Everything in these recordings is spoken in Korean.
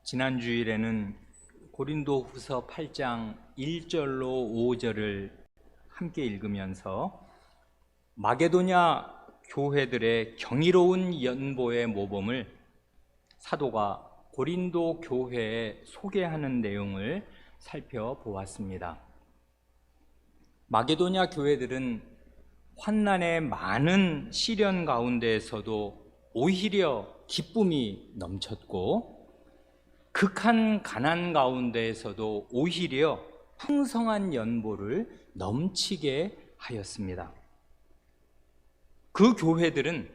지난 주일에는 고린도후서 8장 1절로 5절을 함께 읽으면서 마게도냐 교회들의 경이로운 연보의 모범을 사도가 고린도 교회에 소개하는 내용을 살펴보았습니다. 마게도냐 교회들은 환난의 많은 시련 가운데에서도 오히려 기쁨이 넘쳤고, 극한 가난 가운데에서도 오히려 풍성한 연보를 넘치게 하였습니다. 그 교회들은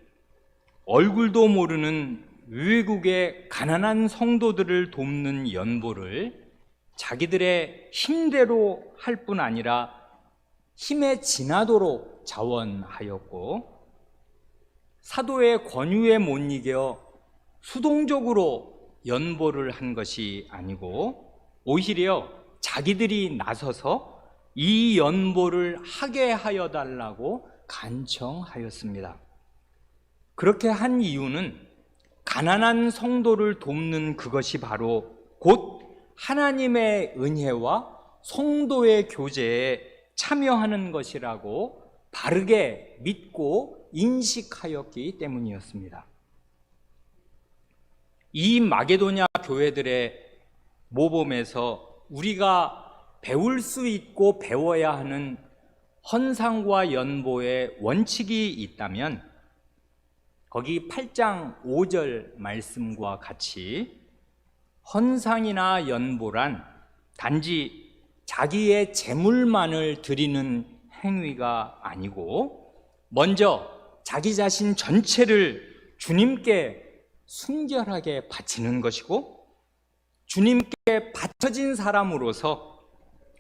얼굴도 모르는 외국의 가난한 성도들을 돕는 연보를 자기들의 힘대로 할 뿐 아니라 힘에 지나도록 자원하였고, 사도의 권유에 못 이겨 수동적으로 연보를 한 것이 아니고 오히려 자기들이 나서서 이 연보를 하게 하여 달라고 간청하였습니다. 그렇게 한 이유는 가난한 성도를 돕는 그것이 바로 곧 하나님의 은혜와 성도의 교제에 참여하는 것이라고 바르게 믿고 인식하였기 때문이었습니다. 이 마게도냐 교회들의 모범에서 우리가 배울 수 있고 배워야 하는 헌상과 연보의 원칙이 있다면 거기 8장 5절 말씀과 같이 헌상이나 연보란 단지 자기의 재물만을 드리는 행위가 아니고 먼저 자기 자신 전체를 주님께 순결하게 바치는 것이고, 주님께 바쳐진 사람으로서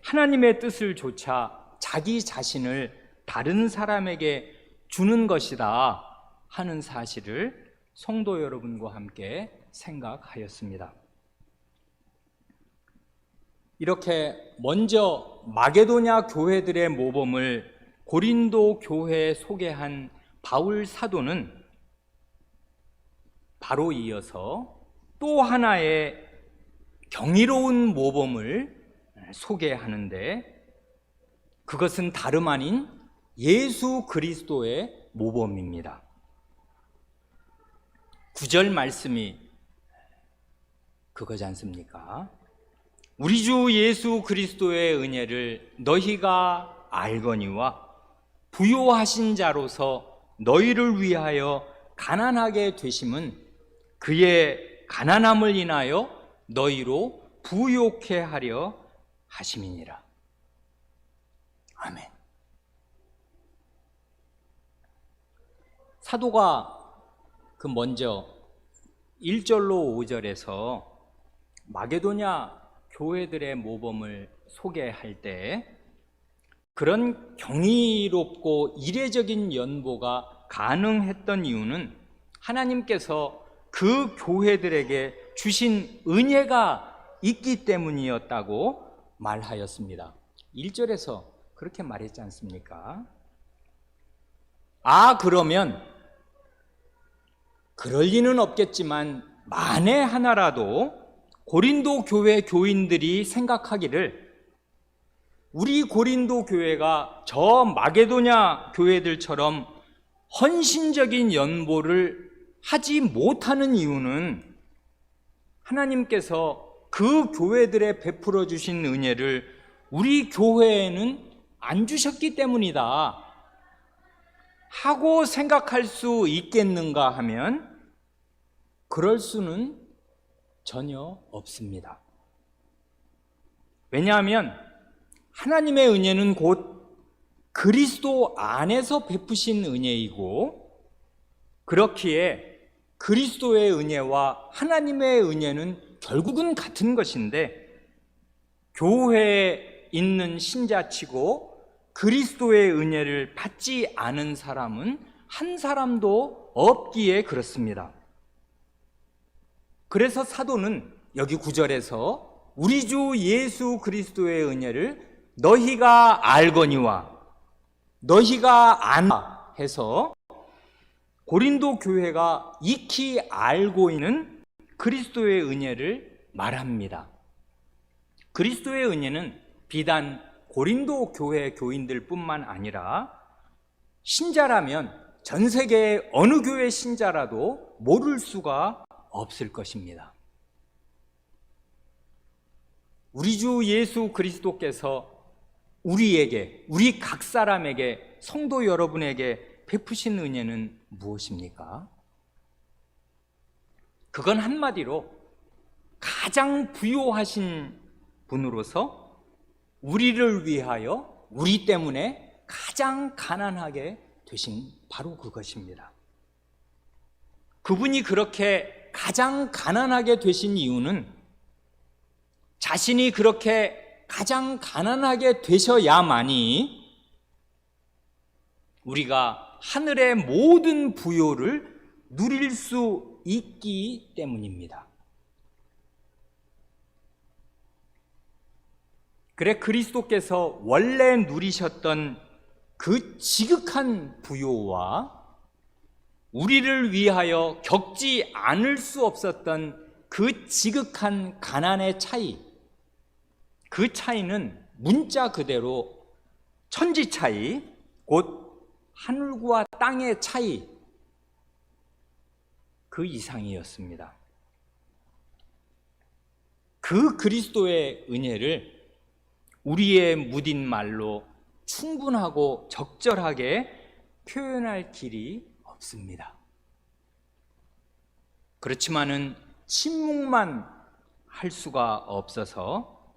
하나님의 뜻을 조차 자기 자신을 다른 사람에게 주는 것이다 하는 사실을 성도 여러분과 함께 생각하였습니다. 이렇게 먼저 마게도냐 교회들의 모범을 고린도 교회에 소개한 바울 사도는 바로 이어서 또 하나의 경이로운 모범을 소개하는데, 그것은 다름 아닌 예수 그리스도의 모범입니다. 9절 말씀이 그거지 않습니까? 우리 주 예수 그리스도의 은혜를 너희가 알거니와 부요하신 자로서 너희를 위하여 가난하게 되심은 그의 가난함을 인하여 너희로 부요케 하려 하심이니라. 아멘. 사도가 먼저 1절로 5절에서 마게도냐 교회들의 모범을 소개할 때 그런 경이롭고 이례적인 연보가 가능했던 이유는 하나님께서 그 교회들에게 주신 은혜가 있기 때문이었다고 말하였습니다. 1절에서 그렇게 말했지 않습니까? 그러면 그럴 리는 없겠지만 만에 하나라도 고린도 교회 교인들이 생각하기를 우리 고린도 교회가 저 마게도냐 교회들처럼 헌신적인 연보를 하지 못하는 이유는 하나님께서 그 교회들에 베풀어 주신 은혜를 우리 교회에는 안 주셨기 때문이다 하고 생각할 수 있겠는가 하면 그럴 수는 전혀 없습니다. 왜냐하면 하나님의 은혜는 곧 그리스도 안에서 베푸신 은혜이고, 그렇기에 그리스도의 은혜와 하나님의 은혜는 결국은 같은 것인데, 교회에 있는 신자치고 그리스도의 은혜를 받지 않은 사람은 한 사람도 없기에 그렇습니다. 그래서 사도는 여기 9절에서 우리 주 예수 그리스도의 은혜를 너희가 알거니와 너희가 아나 해서 고린도 교회가 익히 알고 있는 그리스도의 은혜를 말합니다. 그리스도의 은혜는 비단 고린도 교회 교인들 뿐만 아니라 신자라면 전 세계의 어느 교회 신자라도 모를 수가 없을 것입니다. 우리 주 예수 그리스도께서 우리에게, 우리 각 사람에게, 성도 여러분에게 베푸신 은혜는 무엇입니까? 그건 한마디로 가장 부요하신 분으로서 우리를 위하여, 우리 때문에 가장 가난하게 되신 바로 그것입니다. 그분이 그렇게 가장 가난하게 되신 이유는 자신이 그렇게 가장 가난하게 되셔야만이 우리가 하늘의 모든 부요를 누릴 수 있기 때문입니다. 그래 그리스도께서 원래 누리셨던 그 지극한 부요와 우리를 위하여 겪지 않을 수 없었던 그 지극한 가난의 차이, 그 차이는 문자 그대로 천지 차이, 곧 하늘과 땅의 차이, 그 이상이었습니다. 그 그리스도의 은혜를 우리의 무딘 말로 충분하고 적절하게 표현할 길이 없습니다. 그렇지만은 침묵만 할 수가 없어서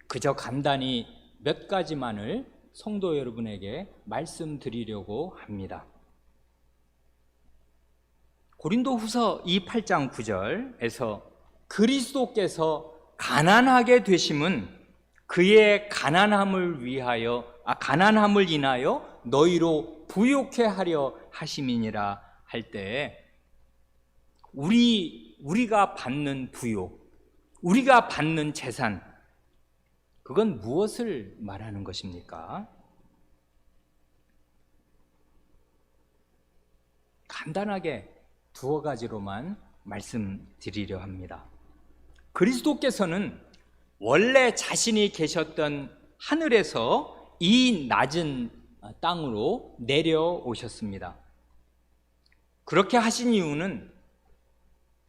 그저 간단히 몇 가지만을 성도 여러분에게 말씀드리려고 합니다. 고린도후서 8장 9절에서 그리스도께서 가난하게 되심은 그의 가난함을 인하여 너희로 부요케 하려 하심이니라 할 때 우리가 받는 부요, 우리가 받는 재산, 그건 무엇을 말하는 것입니까? 간단하게 두어 가지로만 말씀드리려 합니다. 그리스도께서는 원래 자신이 계셨던 하늘에서 이 낮은 땅으로 내려오셨습니다. 그렇게 하신 이유는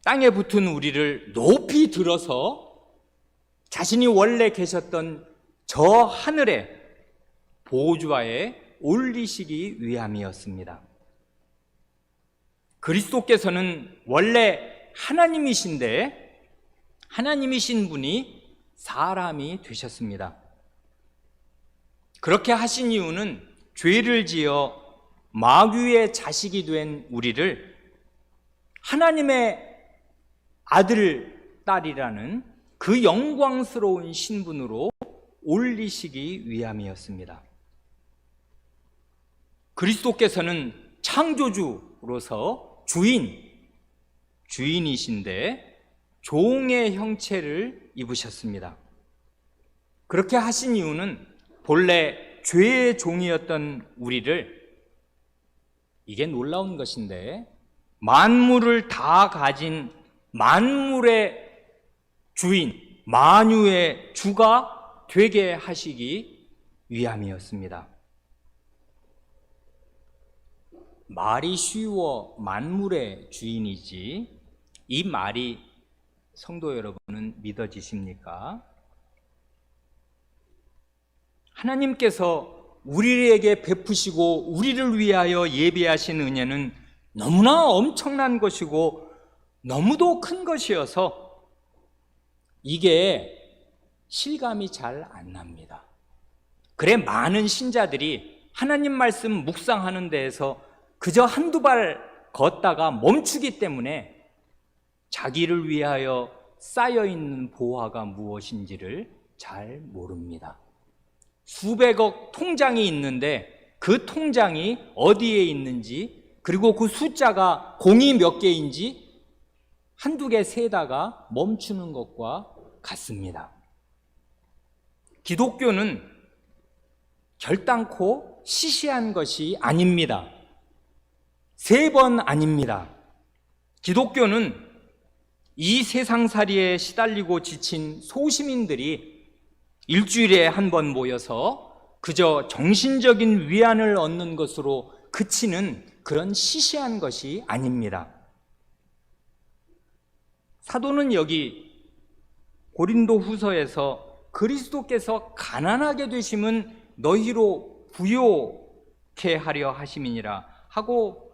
땅에 붙은 우리를 높이 들어서 자신이 원래 계셨던 저 하늘의 보좌에 올리시기 위함이었습니다. 그리스도께서는 원래 하나님이신데 하나님이신 분이 사람이 되셨습니다. 그렇게 하신 이유는 죄를 지어 마귀의 자식이 된 우리를 하나님의 아들, 딸이라는 그 영광스러운 신분으로 올리시기 위함이었습니다. 그리스도께서는 창조주로서 주인이신데 종의 형체를 입으셨습니다. 그렇게 하신 이유는 본래 죄의 종이었던 우리를, 이게 놀라운 것인데, 만물을 다 가진 만물의 주인, 만유의 주가 되게 하시기 위함이었습니다. 말이 쉬워 만물의 주인이지, 이 말이 성도 여러분은 믿어지십니까? 하나님께서 우리에게 베푸시고 우리를 위하여 예비하신 은혜는 너무나 엄청난 것이고 너무도 큰 것이어서 이게 실감이 잘 안 납니다. 그래 많은 신자들이 하나님 말씀 묵상하는 데에서 그저 한두 발 걷다가 멈추기 때문에 자기를 위하여 쌓여있는 보화가 무엇인지를 잘 모릅니다. 수백억 통장이 있는데 그 통장이 어디에 있는지, 그리고 그 숫자가 공이 몇 개인지 한두 개 세다가 멈추는 것과 같습니다. 기독교는 결단코 시시한 것이 아닙니다. 3번 아닙니다. 기독교는 이 세상살이에 시달리고 지친 소시민들이 일주일에 한 번 모여서 그저 정신적인 위안을 얻는 것으로 그치는 그런 시시한 것이 아닙니다. 사도는 여기 고린도 후서에서 그리스도께서 가난하게 되심은 너희로 부요케 하려 하심이니라 하고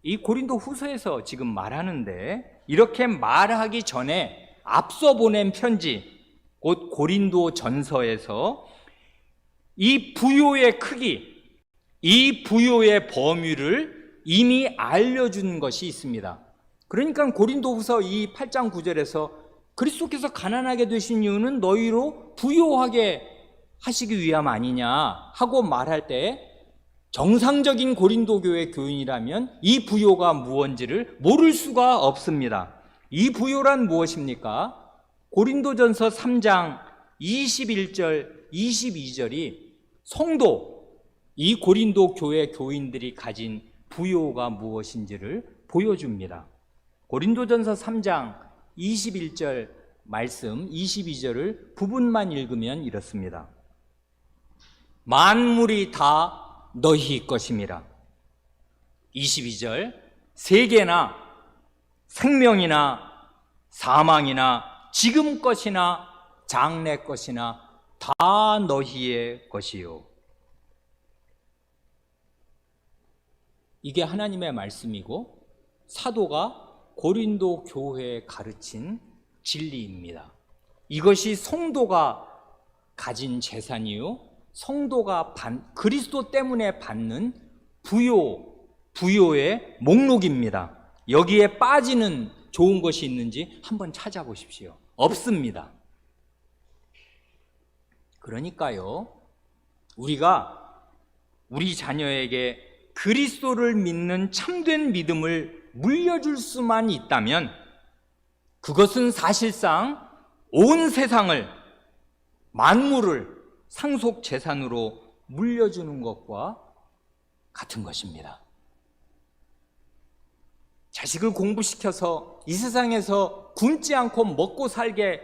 이 고린도 후서에서 지금 말하는데, 이렇게 말하기 전에 앞서 보낸 편지 곧 고린도 전서에서 이 부요의 크기, 이 부요의 범위를 이미 알려준 것이 있습니다. 그러니까 고린도 후서 이 8장 9절에서 그리스도께서 가난하게 되신 이유는 너희로 부요하게 하시기 위함 아니냐 하고 말할 때, 정상적인 고린도 교회 교인이라면 이 부요가 무언지를 모를 수가 없습니다. 이 부요란 무엇입니까? 고린도전서 3장 21절 22절이 성도, 이 고린도 교회 교인들이 가진 부요가 무엇인지를 보여줍니다. 고린도전서 3장 21절 말씀 22절을 부분만 읽으면 이렇습니다. 만물이 다 너희 것임이라. 22절, 세계나 생명이나 사망이나 지금 것이나 장래 것이나 다 너희의 것이요. 이게 하나님의 말씀이고 사도가 고린도 교회에 가르친 진리입니다. 이것이 성도가 가진 재산이요, 성도가 그리스도 때문에 받는 부요의 목록입니다. 여기에 빠지는 좋은 것이 있는지 한번 찾아보십시오. 없습니다. 그러니까요, 우리가 우리 자녀에게 그리스도를 믿는 참된 믿음을 물려줄 수만 있다면 그것은 사실상 온 세상을, 만물을 상속 재산으로 물려주는 것과 같은 것입니다. 자식을 공부시켜서 이 세상에서 굶지 않고 먹고 살게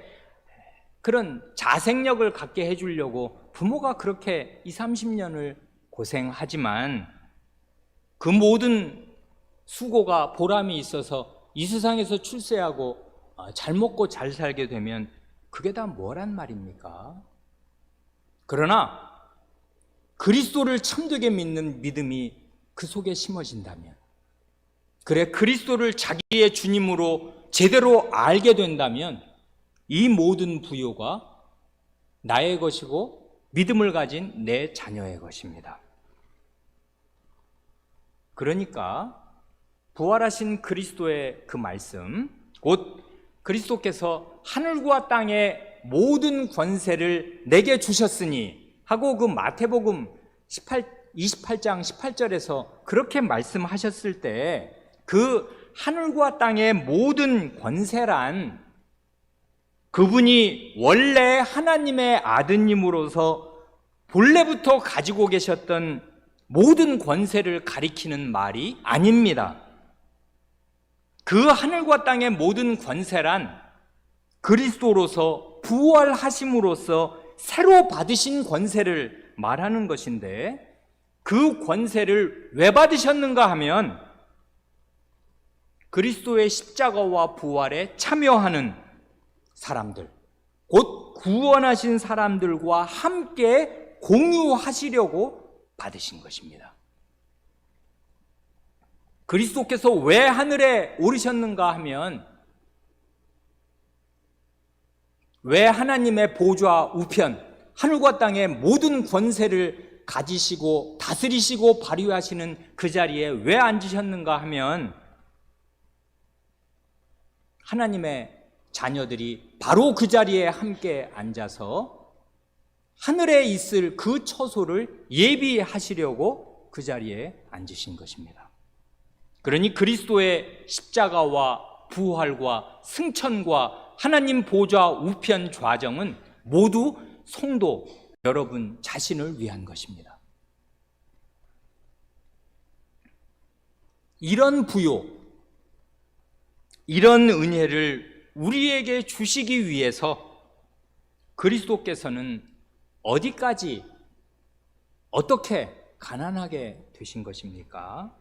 그런 자생력을 갖게 해주려고 부모가 그렇게 20, 30년을 고생하지만 그 모든 수고가 보람이 있어서 이 세상에서 출세하고 잘 먹고 잘 살게 되면 그게 다 뭐란 말입니까? 그러나 그리스도를 참되게 믿는 믿음이 그 속에 심어진다면, 그래 그리스도를 자기의 주님으로 제대로 알게 된다면 이 모든 부요가 나의 것이고 믿음을 가진 내 자녀의 것입니다. 그러니까 부활하신 그리스도의 그 말씀, 곧 그리스도께서 하늘과 땅의 모든 권세를 내게 주셨으니 하고 그 마태복음 28장 18절에서 그렇게 말씀하셨을 때, 그 하늘과 땅의 모든 권세란 그분이 원래 하나님의 아드님으로서 본래부터 가지고 계셨던 모든 권세를 가리키는 말이 아닙니다. 그 하늘과 땅의 모든 권세란 그리스도로서 부활하심으로써 새로 받으신 권세를 말하는 것인데, 그 권세를 왜 받으셨는가 하면 그리스도의 십자가와 부활에 참여하는 사람들, 곧 구원하신 사람들과 함께 공유하시려고 받으신 것입니다. 그리스도께서 왜 하늘에 오르셨는가 하면, 왜 하나님의 보좌 우편, 하늘과 땅의 모든 권세를 가지시고 다스리시고 발휘하시는 그 자리에 왜 앉으셨는가 하면, 하나님의 자녀들이 바로 그 자리에 함께 앉아서 하늘에 있을 그 처소를 예비하시려고 그 자리에 앉으신 것입니다. 그러니 그리스도의 십자가와 부활과 승천과 하나님 보좌 우편 좌정은 모두 성도 여러분 자신을 위한 것입니다. 이런 부요, 이런 은혜를 우리에게 주시기 위해서 그리스도께서는 어디까지 어떻게 가난하게 되신 것입니까?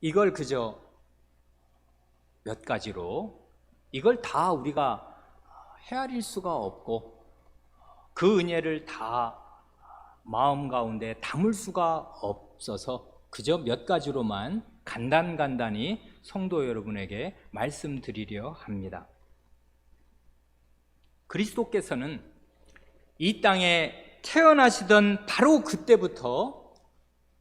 이걸 그저 몇 가지로 이걸 다 우리가 헤아릴 수가 없고 그 은혜를 다 마음 가운데 담을 수가 없어서 그저 몇 가지로만 간단히 성도 여러분에게 말씀드리려 합니다. 그리스도께서는 이 땅에 태어나시던 바로 그때부터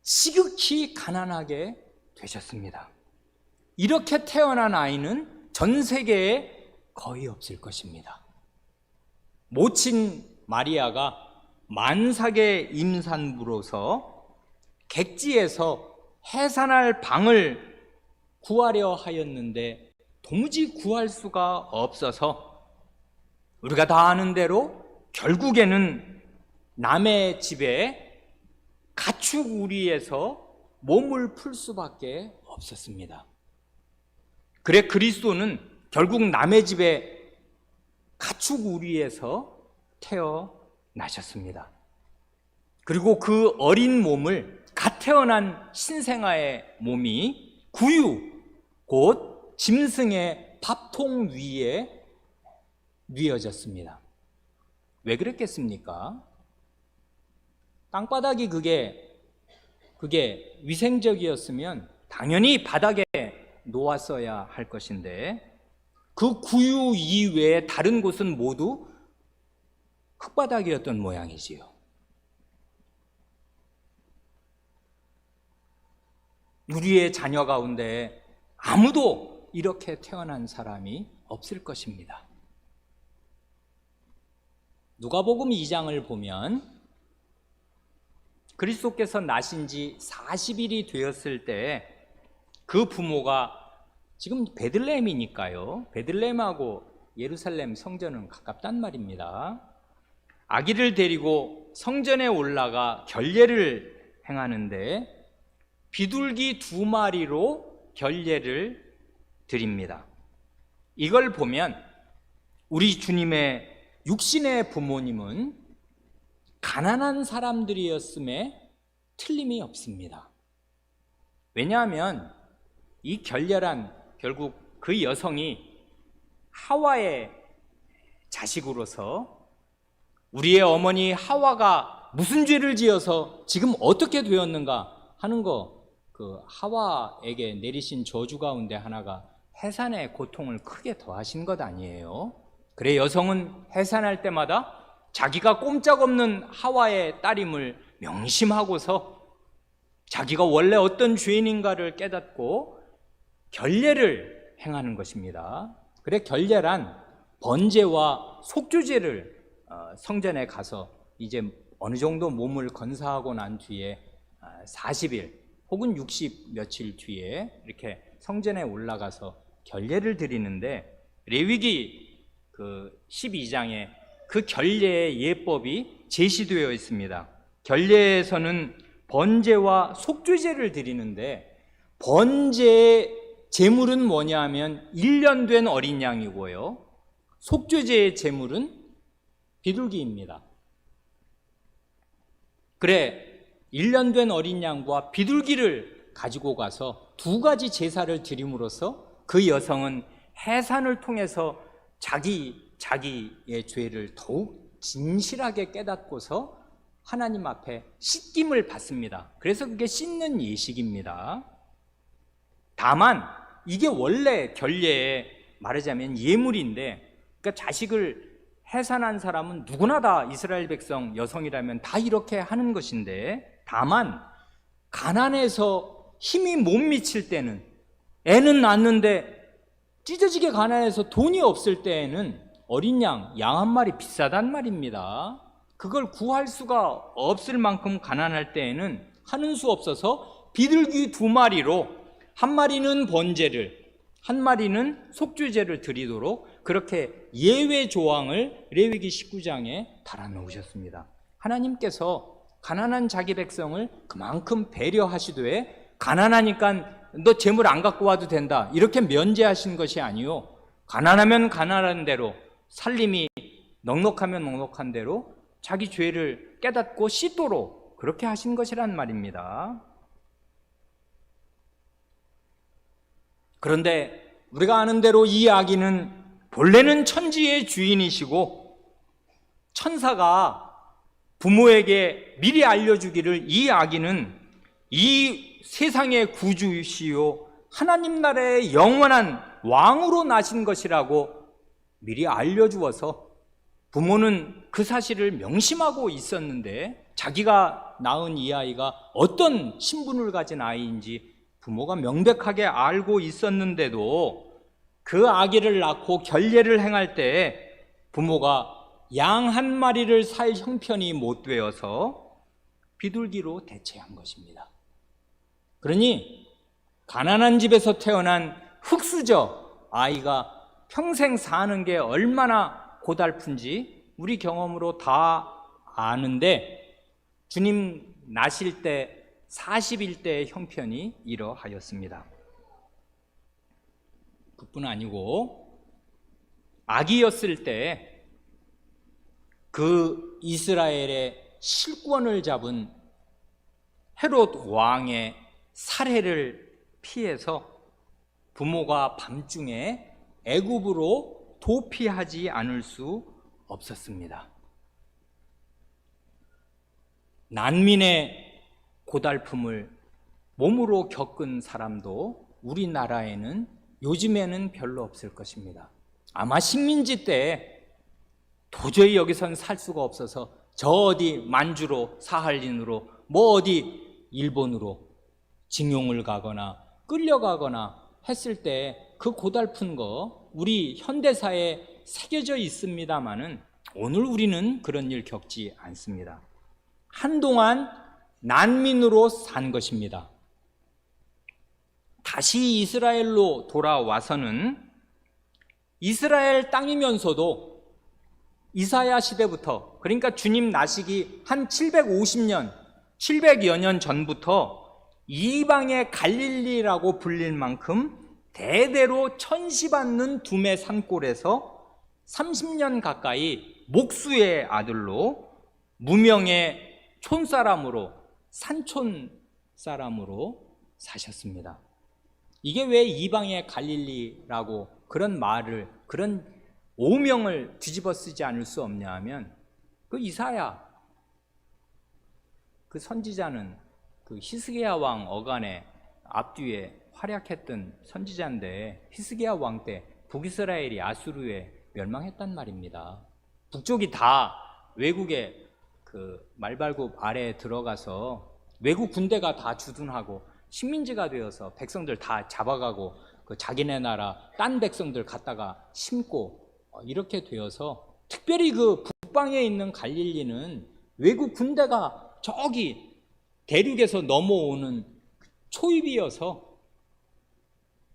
지극히 가난하게 되셨습니다. 이렇게 태어난 아이는 전 세계에 거의 없을 것입니다. 모친 마리아가 만삭의 임산부로서 객지에서 해산할 방을 구하려 하였는데 도무지 구할 수가 없어서 우리가 다 아는 대로 결국에는 남의 집에 가축 우리에서 몸을 풀 수밖에 없었습니다. 그래 그리스도는 결국 남의 집에 가축 우리에서 태어나셨습니다. 그리고 그 어린 몸을 갓 태어난 신생아의 몸이 구유 곧 짐승의 밥통 위에 뉘어졌습니다. 왜 그랬겠습니까? 땅바닥이 그게 위생적이었으면 당연히 바닥에 놓았어야 할 것인데 그 구유 이외에 다른 곳은 모두 흙바닥이었던 모양이지요. 우리의 자녀 가운데 아무도 이렇게 태어난 사람이 없을 것입니다. 누가복음 2장을 보면 그리스도께서 나신 지 40일이 되었을 때 그 부모가 지금 베들레헴이니까요. 베들레헴하고 예루살렘 성전은 가깝단 말입니다. 아기를 데리고 성전에 올라가 결례를 행하는데 비둘기 2마리로 결례를 드립니다. 이걸 보면 우리 주님의 육신의 부모님은 가난한 사람들이었음에 틀림이 없습니다. 왜냐하면 이 결례란 결국 그 여성이 하와의 자식으로서 우리의 어머니 하와가 무슨 죄를 지어서 지금 어떻게 되었는가 하는 거, 그 하와에게 내리신 저주 가운데 하나가 해산의 고통을 크게 더하신 것 아니에요? 그래 여성은 해산할 때마다 자기가 꼼짝없는 하와의 딸임을 명심하고서 자기가 원래 어떤 죄인인가를 깨닫고 결례를 행하는 것입니다. 그래 결례란 번제와 속죄제를 성전에 가서 이제 어느 정도 몸을 건사하고 난 뒤에 40일 혹은 60 며칠 뒤에 이렇게 성전에 올라가서 결례를 드리는데 레위기 그 12장에 그 결례의 예법이 제시되어 있습니다. 결례에서는 번제와 속죄제를 드리는데 번제의 제물은 뭐냐 하면 1년 된 어린 양이고요. 속죄제의 제물은 비둘기입니다. 그래 1년 된 어린 양과 비둘기를 가지고 가서 두 가지 제사를 드림으로써 그 여성은 해산을 통해서 자기의 죄를 더욱 진실하게 깨닫고서 하나님 앞에 씻김을 받습니다. 그래서 그게 씻는 예식입니다. 다만 이게 원래 결례에 말하자면 예물인데, 그러니까 자식을 해산한 사람은 누구나 다 이스라엘 백성 여성이라면 다 이렇게 하는 것인데, 다만 가난해서 힘이 못 미칠 때는, 애는 낳는데 찢어지게 가난해서 돈이 없을 때에는 어린 양 한 마리 비싸단 말입니다. 그걸 구할 수가 없을 만큼 가난할 때에는 하는 수 없어서 비둘기 2마리로 한 마리는 번제를, 한 마리는 속죄제를 드리도록 그렇게 예외 조항을 레위기 19장에 달아놓으셨습니다. 하나님께서 가난한 자기 백성을 그만큼 배려하시되 가난하니까 너 재물 안 갖고 와도 된다, 이렇게 면제하신 것이 아니요, 가난하면 가난한 대로, 살림이 넉넉하면 넉넉한 대로 자기 죄를 깨닫고 씻도록 그렇게 하신 것이란 말입니다. 그런데 우리가 아는 대로 이 아기는 본래는 천지의 주인이시고 천사가 부모에게 미리 알려주기를 이 아기는 이 세상의 구주이시요 하나님 나라의 영원한 왕으로 나신 것이라고 미리 알려주어서 부모는 그 사실을 명심하고 있었는데, 자기가 낳은 이 아이가 어떤 신분을 가진 아이인지 부모가 명백하게 알고 있었는데도 그 아기를 낳고 결례를 행할 때 부모가 양 한 마리를 살 형편이 못 되어서 비둘기로 대체한 것입니다. 그러니 가난한 집에서 태어난 흙수저 아이가 평생 사는 게 얼마나 고달픈지 우리 경험으로 다 아는데, 주님 나실 때 40일대의 형편이 이러하였습니다. 그뿐 아니고 아기였을 때 그 이스라엘의 실권을 잡은 헤롯 왕의 살해를 피해서 부모가 밤중에 애굽으로 도피하지 않을 수 없었습니다. 난민의 고달픔을 몸으로 겪은 사람도 우리나라에는 요즘에는 별로 없을 것입니다. 아마 식민지 때 도저히 여기선 살 수가 없어서 저 어디 만주로, 사할린으로, 뭐 어디 일본으로 징용을 가거나 끌려가거나 했을 때 그 고달픈 거 우리 현대사에 새겨져 있습니다마는 오늘 우리는 그런 일 겪지 않습니다. 한동안 난민으로 산 것입니다. 다시 이스라엘로 돌아와서는 이스라엘 땅이면서도 이사야 시대부터, 그러니까 주님 나시기 한 750년, 700여 년 전부터 이방의 갈릴리라고 불릴 만큼 대대로 천시받는 두메 산골에서 30년 가까이 목수의 아들로 무명의 촌사람으로, 산촌 사람으로 사셨습니다. 이게 왜 이방의 갈릴리라고 그런 말을, 그런 오명을 뒤집어 쓰지 않을 수 없냐 하면, 그 이사야 그 선지자는 그 히스기야 왕 어간의 앞뒤에 활약했던 선지자인데, 히스기야 왕 때 북이스라엘이 아수르에 멸망했단 말입니다. 북쪽이 다 외국의 그 말발굽 아래에 들어가서 외국 군대가 다 주둔하고 식민지가 되어서 백성들 다 잡아가고 그 자기네 나라 딴 백성들 갖다가 심고 이렇게 되어서, 특별히 그 북방에 있는 갈릴리는 외국 군대가 저기 대륙에서 넘어오는 초입이어서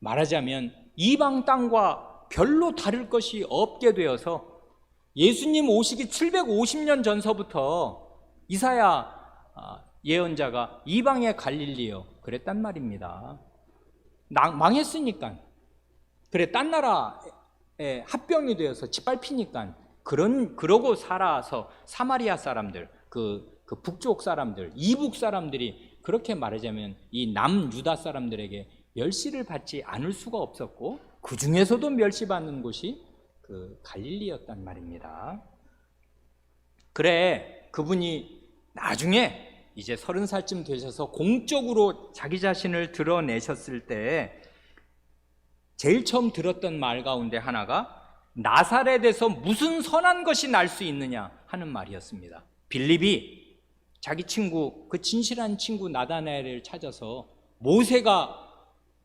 말하자면 이방 땅과 별로 다를 것이 없게 되어서 예수님 오시기 750년 전서부터 이사야 예언자가 이방의 갈릴리요 그랬단 말입니다. 망했으니까. 그래, 딴 나라에 합병이 되어서 짓밟히니까 그러고 살아서 사마리아 사람들, 그 북쪽 사람들, 이북 사람들이 그렇게 말하자면 이 남유다 사람들에게 멸시를 받지 않을 수가 없었고, 그 중에서도 멸시받는 곳이 그 갈릴리였단 말입니다. 그래, 그분이 나중에 이제 30살쯤 되셔서 공적으로 자기 자신을 드러내셨을 때 제일 처음 들었던 말 가운데 하나가 나사렛에서 무슨 선한 것이 날 수 있느냐 하는 말이었습니다. 빌립이 자기 친구, 그 진실한 친구 나다나엘을 찾아서 모세가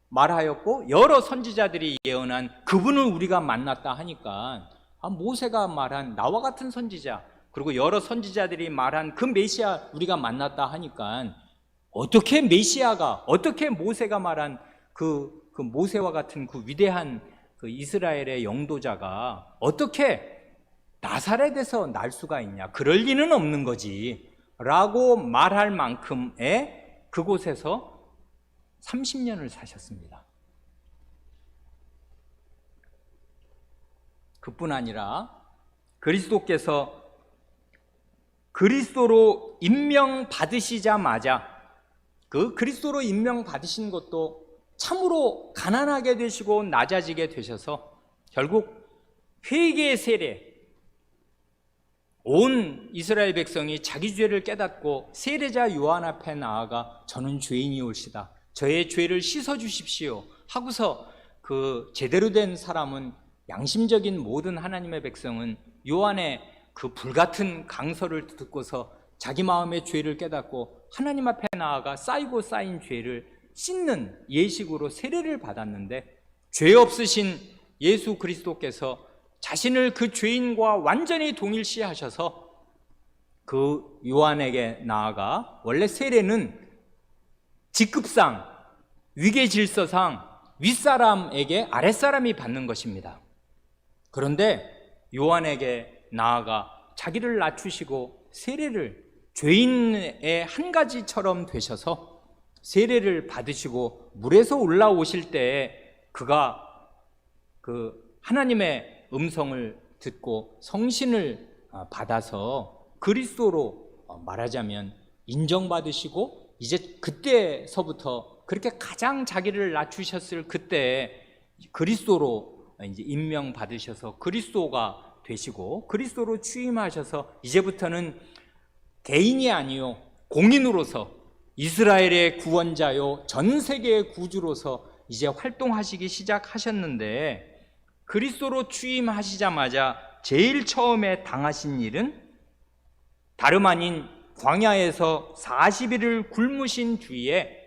말하였고 여러 선지자들이 예언한 그분을 우리가 만났다 하니까, 모세가 말한 나와 같은 선지자, 그리고 여러 선지자들이 말한 그 메시아 우리가 만났다 하니까, 어떻게 메시아가, 어떻게 모세가 말한 그 모세와 같은 그 위대한 그 이스라엘의 영도자가 어떻게 나사렛에서 날 수가 있냐, 그럴 리는 없는 거지 라고 말할 만큼의 그곳에서 30년을 사셨습니다. 그뿐 아니라 그리스도께서 그리스도로 임명받으시자마자 그 그리스도로 임명받으신 것도 참으로 가난하게 되시고 낮아지게 되셔서 결국 회개의 세례, 온 이스라엘 백성이 자기 죄를 깨닫고 세례자 요한 앞에 나아가 저는 죄인이올시다, 저의 죄를 씻어주십시오 하고서 그 제대로 된 사람은, 양심적인 모든 하나님의 백성은 요한의 그 불같은 강설을 듣고서 자기 마음의 죄를 깨닫고 하나님 앞에 나아가 쌓이고 쌓인 죄를 씻는 예식으로 세례를 받았는데, 죄 없으신 예수 그리스도께서 자신을 그 죄인과 완전히 동일시하셔서 그 요한에게 나아가, 원래 세례는 직급상, 위계질서상 윗사람에게 아랫사람이 받는 것입니다. 그런데 요한에게 나아가 자기를 낮추시고 세례를, 죄인의 한 가지처럼 되셔서 세례를 받으시고 물에서 올라오실 때에 그가 그 하나님의 음성을 듣고 성신을 받아서 그리스도로 말하자면 인정받으시고, 이제 그때서부터 그렇게 가장 자기를 낮추셨을 그때 그리스도로 이제 임명받으셔서 그리스도가 되시고, 그리스도로 취임하셔서 이제부터는 개인이 아니요 공인으로서 이스라엘의 구원자요 전 세계의 구주로서 이제 활동하시기 시작하셨는데, 그리스도로 취임하시자마자 제일 처음에 당하신 일은 다름 아닌 광야에서 40일을 굶으신 뒤에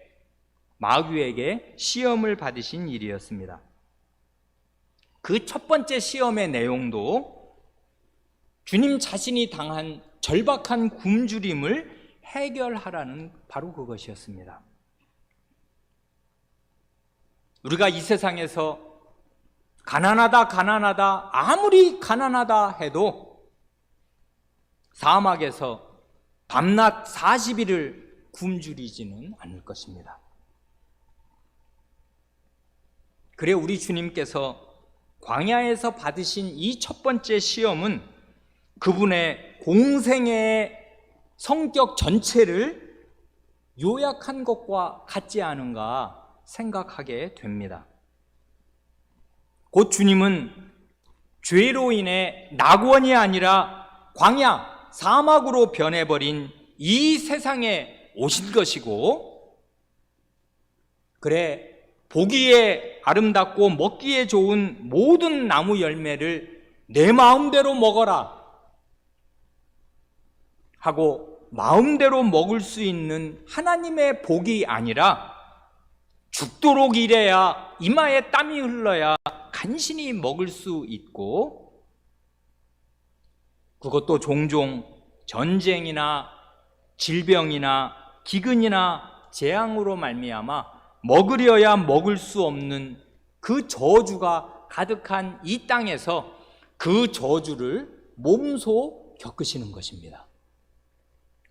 마귀에게 시험을 받으신 일이었습니다. 그 첫 번째 시험의 내용도 주님 자신이 당한 절박한 굶주림을 해결하라는 바로 그것이었습니다. 우리가 이 세상에서 가난하다 아무리 가난하다 해도 사막에서 밤낮 40일을 굶주리지는 않을 것입니다. 그래 우리 주님께서 광야에서 받으신 이 첫 번째 시험은 그분의 공생애의 성격 전체를 요약한 것과 같지 않은가 생각하게 됩니다. 곧 주님은 죄로 인해 낙원이 아니라 광야, 사막으로 변해버린 이 세상에 오신 것이고, 그래 보기에 아름답고 먹기에 좋은 모든 나무 열매를 내 마음대로 먹어라 하고 마음대로 먹을 수 있는 하나님의 복이 아니라 죽도록 일해야, 이마에 땀이 흘러야 간신히 먹을 수 있고, 그것도 종종 전쟁이나 질병이나 기근이나 재앙으로 말미암아 먹으려야 먹을 수 없는 그 저주가 가득한 이 땅에서 그 저주를 몸소 겪으시는 것입니다.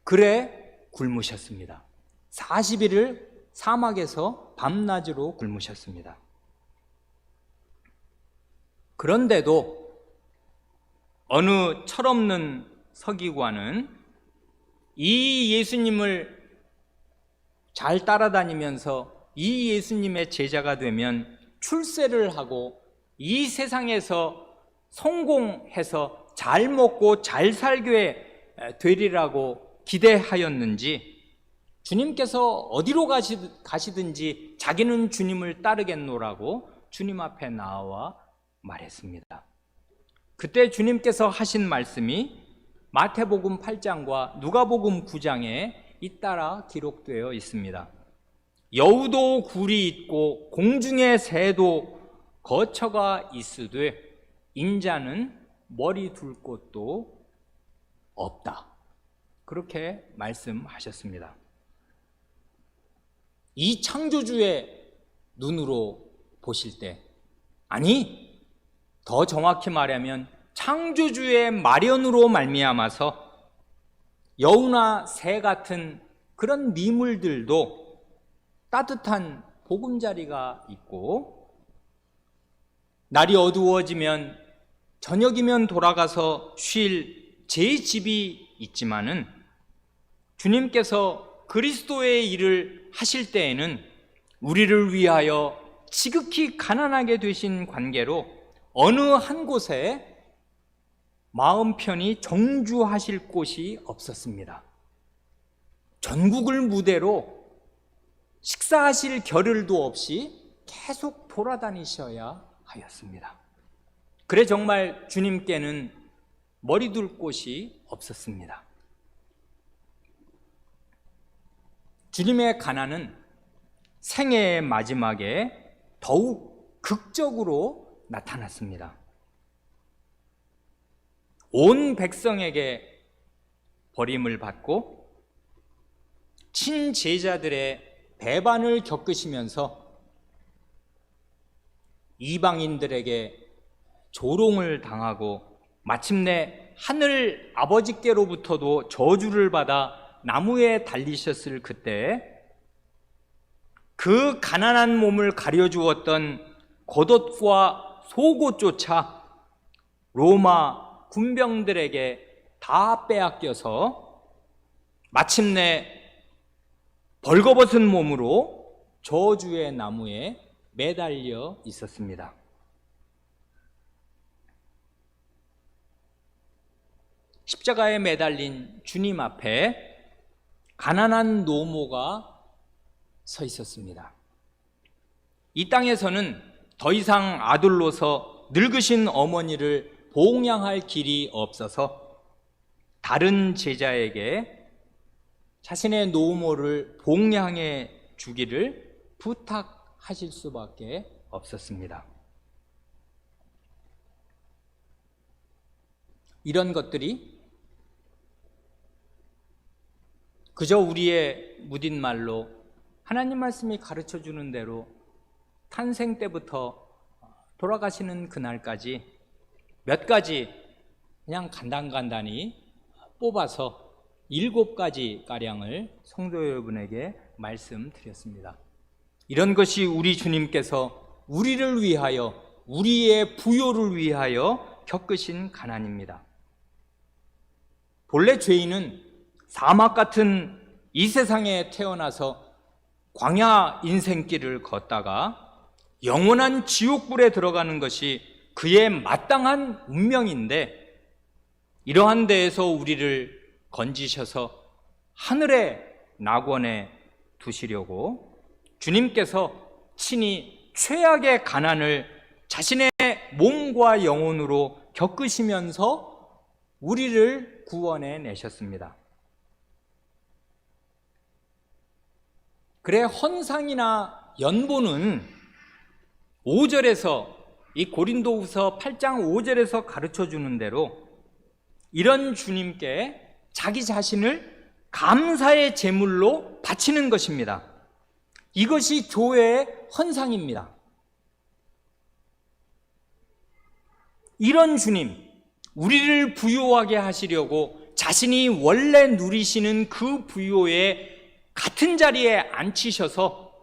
그래 굶으셨습니다. 40일을 사막에서 밤낮으로 굶으셨습니다. 그런데도 어느 철없는 서기관은 이 예수님을 잘 따라다니면서 이 예수님의 제자가 되면 출세를 하고 이 세상에서 성공해서 잘 먹고 잘 살게 되리라고 기대하였는지, 주님께서 어디로 가시든지 자기는 주님을 따르겠노라고 주님 앞에 나와 말했습니다. 그때 주님께서 하신 말씀이 마태복음 8장과 누가복음 9장에 잇따라 기록되어 있습니다. 여우도 굴이 있고 공중의 새도 거처가 있으되 인자는 머리 둘 곳도 없다. 그렇게 말씀하셨습니다. 이 창조주의 눈으로 보실 때, 아니 더 정확히 말하면 창조주의 마련으로 말미암아서 여우나 새 같은 그런 미물들도 따뜻한 보금자리가 있고, 날이 어두워지면 저녁이면 돌아가서 쉴 제 집이 있지만은, 주님께서 그리스도의 일을 하실 때에는 우리를 위하여 지극히 가난하게 되신 관계로 어느 한 곳에 마음 편히 정주하실 곳이 없었습니다. 전국을 무대로 식사하실 겨를도 없이 계속 돌아다니셔야 하였습니다. 그래 정말 주님께는 머리둘 곳이 없었습니다. 주님의 가난은 생애의 마지막에 더욱 극적으로 나타났습니다. 온 백성에게 버림을 받고 친제자들의 배반을 겪으시면서 이방인들에게 조롱을 당하고 마침내 하늘 아버지께로부터도 저주를 받아 나무에 달리셨을 그때, 그 가난한 몸을 가려주었던 겉옷과 속옷조차 로마 군병들에게 다 빼앗겨서 마침내 벌거벗은 몸으로 저주의 나무에 매달려 있었습니다. 십자가에 매달린 주님 앞에 가난한 노모가 서 있었습니다. 이 땅에서는 더 이상 아들로서 늙으신 어머니를 봉양할 길이 없어서 다른 제자에게 자신의 노모를 봉양해 주기를 부탁하실 수밖에 없었습니다. 이런 것들이 그저 우리의 무딘 말로 하나님 말씀이 가르쳐 주는 대로 탄생 때부터 돌아가시는 그날까지 몇 가지 그냥 간단간단히 뽑아서 7가지 가량을 성도 여러분에게 말씀드렸습니다. 이런 것이 우리 주님께서 우리를 위하여, 우리의 부요를 위하여 겪으신 가난입니다. 본래 죄인은 사막 같은 이 세상에 태어나서 광야 인생길을 걷다가 영원한 지옥불에 들어가는 것이 그의 마땅한 운명인데, 이러한 데에서 우리를 건지셔서 하늘의 낙원에 두시려고 주님께서 친히 최악의 가난을 자신의 몸과 영혼으로 겪으시면서 우리를 구원해 내셨습니다. 그래 헌상이나 연보는 5절에서, 이 고린도후서 8장 5절에서 가르쳐 주는 대로 이런 주님께 자기 자신을 감사의 제물로 바치는 것입니다. 이것이 교회의 헌상입니다. 이런 주님, 우리를 부요하게 하시려고 자신이 원래 누리시는 그 부요의 같은 자리에 앉히셔서,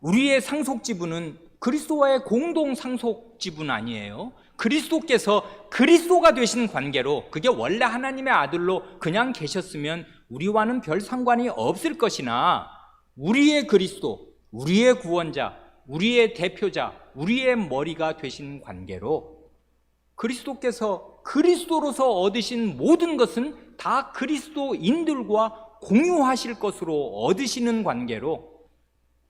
우리의 상속지분은 그리스도와의 공동 상속지분 아니에요. 그리스도께서 그리스도가 되신 관계로, 그게 원래 하나님의 아들로 그냥 계셨으면 우리와는 별 상관이 없을 것이나, 우리의 그리스도, 우리의 구원자, 우리의 대표자, 우리의 머리가 되신 관계로 그리스도께서 그리스도로서 얻으신 모든 것은 다 그리스도인들과 공유하실 것으로 얻으시는 관계로,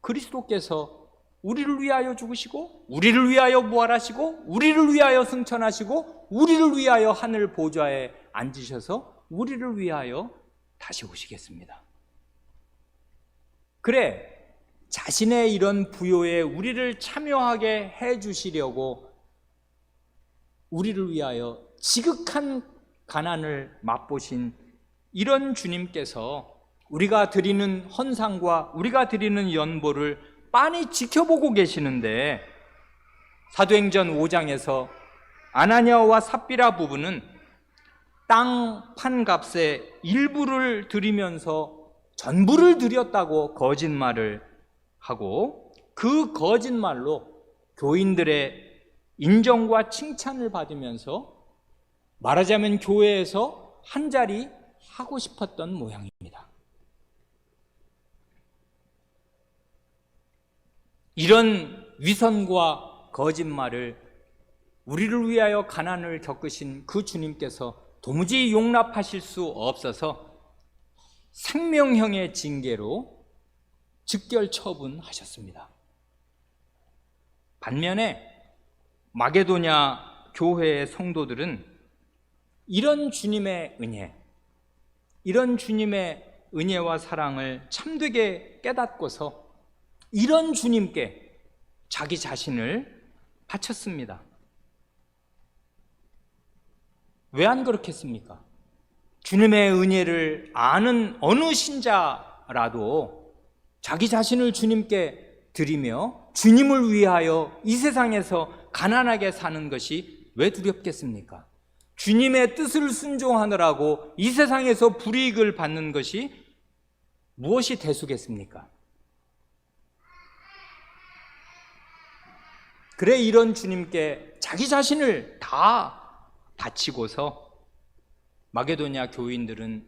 그리스도께서 우리를 위하여 죽으시고, 우리를 위하여 부활하시고, 우리를 위하여 승천하시고, 우리를 위하여 하늘 보좌에 앉으셔서 우리를 위하여 다시 오시겠습니다. 그래, 자신의 이런 부요에 우리를 참여하게 해주시려고 우리를 위하여 지극한 가난을 맛보신 이런 주님께서 우리가 드리는 헌상과 우리가 드리는 연보를 빤히 지켜보고 계시는데, 사도행전 5장에서 아나니아와 삽비라 부부는 땅 판값의 일부를 드리면서 전부를 드렸다고 거짓말을 하고 그 거짓말로 교인들의 인정과 칭찬을 받으면서 말하자면 교회에서 한 자리 하고 싶었던 모양입니다. 이런 위선과 거짓말을 우리를 위하여 가난을 겪으신 그 주님께서 도무지 용납하실 수 없어서 생명형의 징계로 즉결 처분하셨습니다. 반면에 마게도냐 교회의 성도들은 이런 주님의 은혜, 이런 주님의 은혜와 사랑을 참되게 깨닫고서 이런 주님께 자기 자신을 바쳤습니다. 왜 안 그렇겠습니까? 주님의 은혜를 아는 어느 신자라도 자기 자신을 주님께 드리며 주님을 위하여 이 세상에서 가난하게 사는 것이 왜 두렵겠습니까? 주님의 뜻을 순종하느라고 이 세상에서 불이익을 받는 것이 무엇이 대수겠습니까? 그래 이런 주님께 자기 자신을 다 바치고서 마게도냐 교인들은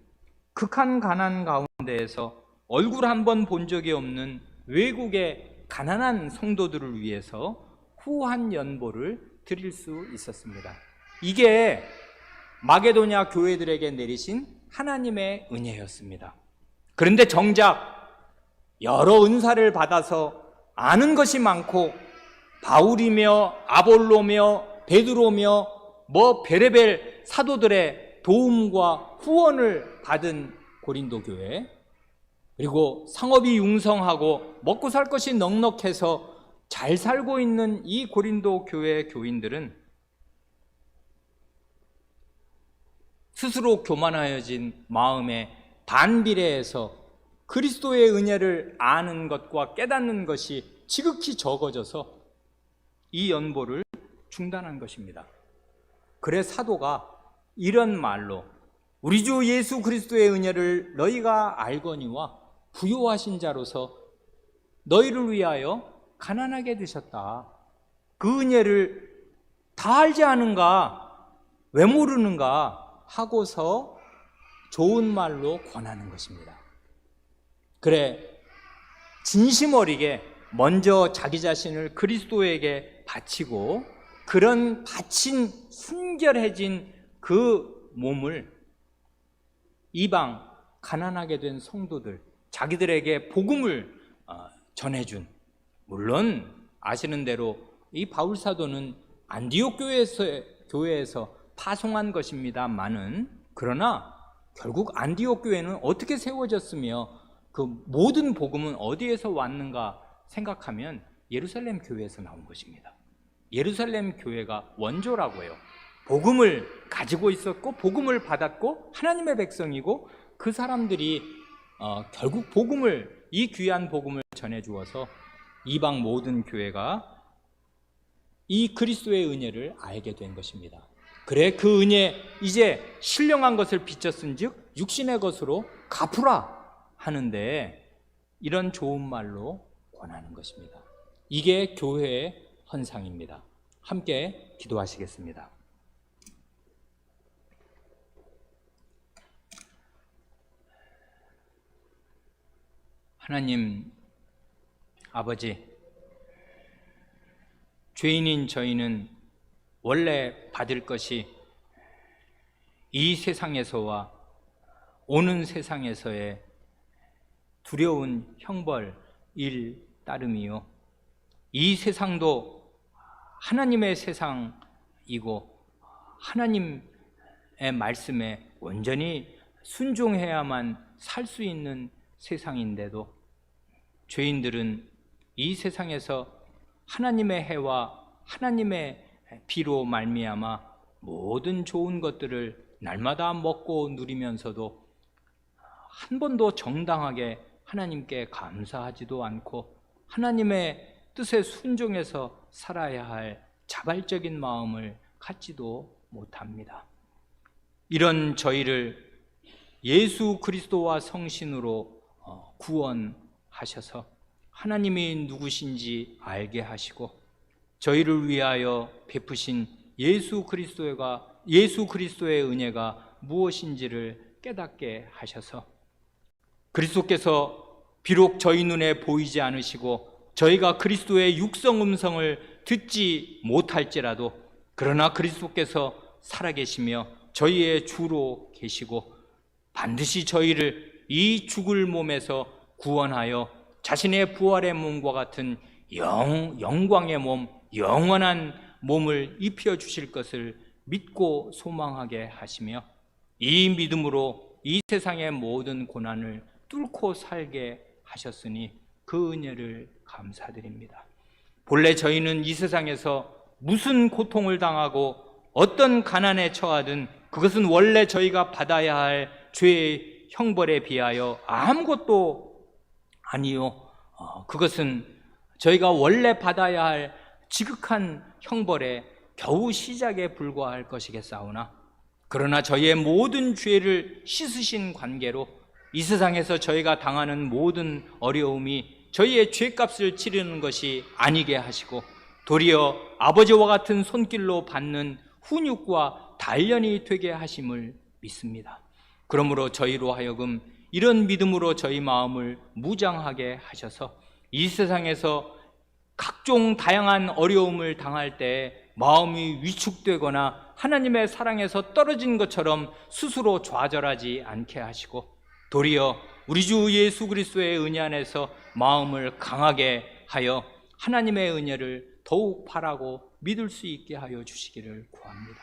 극한 가난 가운데에서 얼굴 한 번 본 적이 없는 외국의 가난한 성도들을 위해서 후한 연보를 드릴 수 있었습니다. 이게 마게도냐 교회들에게 내리신 하나님의 은혜였습니다. 그런데 정작 여러 은사를 받아서 아는 것이 많고 바울이며 아볼로며 베드로며 베레벨 사도들의 도움과 후원을 받은 고린도 교회, 그리고 상업이 융성하고 먹고 살 것이 넉넉해서 잘 살고 있는 이 고린도 교회 교인들은 스스로 교만하여진 마음에 반비례해서 그리스도의 은혜를 아는 것과 깨닫는 것이 지극히 적어져서 이 연보를 중단한 것입니다. 그래 사도가 이런 말로 우리 주 예수 그리스도의 은혜를 너희가 알거니와 부요하신 자로서 너희를 위하여 가난하게 되셨다. 그 은혜를 다 알지 않은가? 왜 모르는가? 하고서 좋은 말로 권하는 것입니다. 그래 진심 어리게 먼저 자기 자신을 그리스도에게 바치고 그런 바친 순결해진 그 몸을 이방 가난하게 된 성도들, 자기들에게 복음을 전해준, 물론 아시는 대로 이 바울 사도는 안디옥 교회에서 파송한 것입니다만은, 그러나 결국 안디옥 교회는 어떻게 세워졌으며 그 모든 복음은 어디에서 왔는가 생각하면 예루살렘 교회에서 나온 것입니다. 예루살렘 교회가 원조라고요. 복음을 가지고 있었고 복음을 받았고 하나님의 백성이고 그 사람들이 결국 복음을, 이 귀한 복음을 전해주어서 이방 모든 교회가 이 그리스도의 은혜를 알게 된 것입니다. 그래 그 은혜 이제 신령한 것을 비쳤은즉 육신의 것으로 갚으라 하는데 이런 좋은 말로 권하는 것입니다. 이게 교회의 헌상입니다. 함께 기도하시겠습니다. 하나님 아버지, 죄인인 저희는 원래 받을 것이 이 세상에서와 오는 세상에서의 두려운 형벌일 따름이요, 이 세상도 하나님의 세상이고 하나님의 말씀에 온전히 순종해야만 살 수 있는 세상인데도 죄인들은 이 세상에서 하나님의 해와 하나님의 비로 말미암아 모든 좋은 것들을 날마다 먹고 누리면서도 한 번도 정당하게 하나님께 감사하지도 않고 하나님의 뜻에 순종해서 살아야 할 자발적인 마음을 갖지도 못합니다. 이런 저희를 예수 그리스도와 성신으로 구원하셔서 하나님이 누구신지 알게 하시고 저희를 위하여 베푸신 예수 그리스도의 은혜가 무엇인지를 깨닫게 하셔서 그리스도께서 비록 저희 눈에 보이지 않으시고 저희가 그리스도의 육성 음성을 듣지 못할지라도 그러나 그리스도께서 살아계시며 저희의 주로 계시고 반드시 저희를 이 죽을 몸에서 구원하여 자신의 부활의 몸과 같은 영광의 몸, 영원한 몸을 입혀주실 것을 믿고 소망하게 하시며 이 믿음으로 이 세상의 모든 고난을 뚫고 살게 하셨으니 그 은혜를 감사드립니다. 본래 저희는 이 세상에서 무슨 고통을 당하고 어떤 가난에 처하든 그것은 원래 저희가 받아야 할 죄의 형벌에 비하여 아무것도 아니요, 그것은 저희가 원래 받아야 할 지극한 형벌의 겨우 시작에 불과할 것이겠사오나 그러나 저희의 모든 죄를 씻으신 관계로 이 세상에서 저희가 당하는 모든 어려움이 저희의 죄값을 치르는 것이 아니게 하시고 도리어 아버지와 같은 손길로 받는 훈육과 단련이 되게 하심을 믿습니다. 그러므로 저희로 하여금 이런 믿음으로 저희 마음을 무장하게 하셔서 이 세상에서 각종 다양한 어려움을 당할 때 마음이 위축되거나 하나님의 사랑에서 떨어진 것처럼 스스로 좌절하지 않게 하시고 도리어 우리 주 예수 그리스도의 은혜 안에서 마음을 강하게 하여 하나님의 은혜를 더욱 바라고 믿을 수 있게 하여 주시기를 구합니다.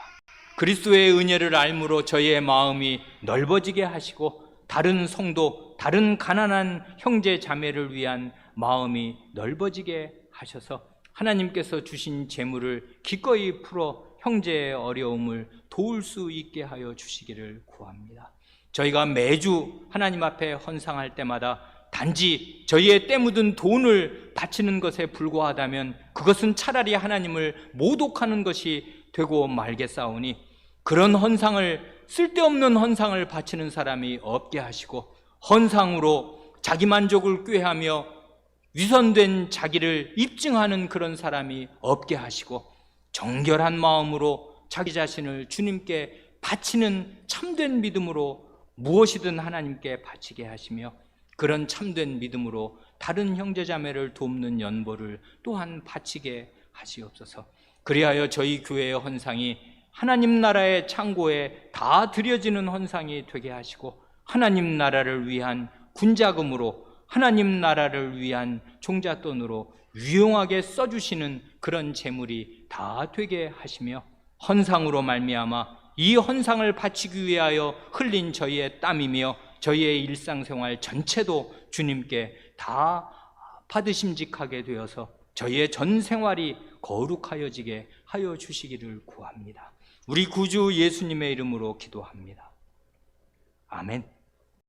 그리스도의 은혜를 알므로 저희의 마음이 넓어지게 하시고 다른 성도, 다른 가난한 형제 자매를 위한 마음이 넓어지게 하셔서 하나님께서 주신 재물을 기꺼이 풀어 형제의 어려움을 도울 수 있게 하여 주시기를 구합니다. 저희가 매주 하나님 앞에 헌상할 때마다 단지 저희의 때 묻은 돈을 바치는 것에 불과하다면 그것은 차라리 하나님을 모독하는 것이 되고 말겠사오니 그런 헌상을, 쓸데없는 헌상을 바치는 사람이 없게 하시고 헌상으로 자기 만족을 꾀하며 위선된 자기를 입증하는 그런 사람이 없게 하시고 정결한 마음으로 자기 자신을 주님께 바치는 참된 믿음으로 무엇이든 하나님께 바치게 하시며 그런 참된 믿음으로 다른 형제자매를 돕는 연보를 또한 바치게 하시옵소서. 그리하여 저희 교회의 헌상이 하나님 나라의 창고에 다 드려지는 헌상이 되게 하시고 하나님 나라를 위한 군자금으로 하나님 나라를 위한 종잣돈으로 유용하게 써주시는 그런 재물이 다 되게 하시며 헌상으로 말미암아 이 헌상을 바치기 위하여 흘린 저희의 땀이며 저희의 일상생활 전체도 주님께 다 받으심직하게 되어서 저희의 전 생활이 거룩하여지게 하여 주시기를 구합니다. 우리 구주 예수님의 이름으로 기도합니다. 아멘.